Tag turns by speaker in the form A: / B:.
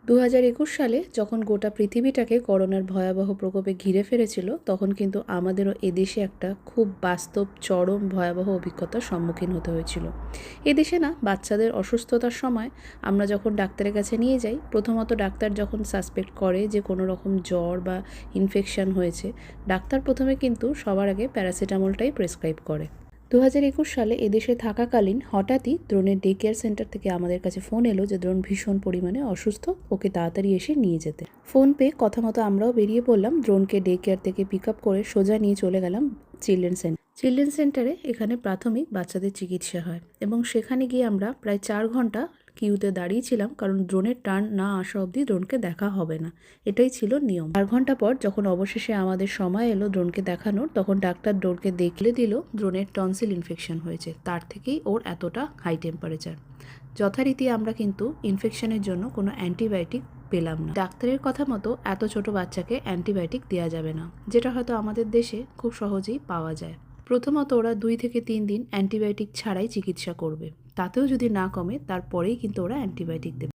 A: 2021 সালে যখন গোটা পৃথিবীটাকে করোনার ভয়াবহ প্রকোপে ঘিরে ফেলেছিল, তখন কিন্তু আমাদেরও এদেশে একটা খুব বাস্তব চরম ভয়াবহ অভিজ্ঞতার সম্মুখীন হতে হয়েছিল। এদেশে না বাচ্চাদের অসুস্থতার সময় আমরা যখন ডাক্তারের কাছে নিয়ে যাই, প্রথমত ডাক্তার যখন সাসপেক্ট করে যে কোনো রকম জ্বর বা ইনফেকশান হয়েছে, ডাক্তার প্রথমে কিন্তু সবার আগে প্যারাসিটামলটাই প্রেসক্রাইব করে। 2021 সালে এদেশে থাকাকালীন হঠাৎই দ্রোণের ডে কেয়ার সেন্টার থেকে আমাদের কাছে ফোন এলো যে দ্রোণ ভীষণ পরিমাণে অসুস্থ, ওকে তাড়াতাড়ি এসে নিয়ে যেতে। ফোন পেয়ে কথা মতো আমরাও বেরিয়ে পড়লাম। দ্রোণকে ডে কেয়ার থেকে পিক আপ করে সোজা নিয়ে চলে গেলাম চিলড্রেন সেন্টারে। এখানে প্রাথমিক বাচ্চাদের চিকিৎসা হয় এবং সেখানে গিয়ে আমরা প্রায় 4 ঘন্টা কিউতে দাঁড়িয়েছিলাম, কারণ দ্রোণের টার্ন না আসা অবধি দ্রোণকে দেখা হবে না, এটাই ছিল নিয়ম। 4 ঘন্টা পর যখন অবশেষে আমাদের সময় এলো দ্রোণকে দেখানোর, তখন ডাক্তার দ্রোণকে দেখলে দিল দ্রোণের টনসিল ইনফেকশন হয়েছে, তার থেকেই ওর এতটা হাই টেম্পারেচার। যথারীতি আমরা কিন্তু ইনফেকশনের জন্য কোনো অ্যান্টিবায়োটিক পেলাম না। ডাক্তারের কথা মতো এত ছোট বাচ্চাকে অ্যান্টিবায়োটিক দেওয়া যাবে না, যেটা হয়তো আমাদের দেশে খুব সহজেই পাওয়া যায়। প্রথমত ওরা 2 থেকে 3 দিন অ্যান্টিবায়োটিক ছাড়াই চিকিৎসা করবে, তাতেও যদি না কমে তারপরেই কিন্তু ওরা অ্যান্টিবায়োটিক দেবে।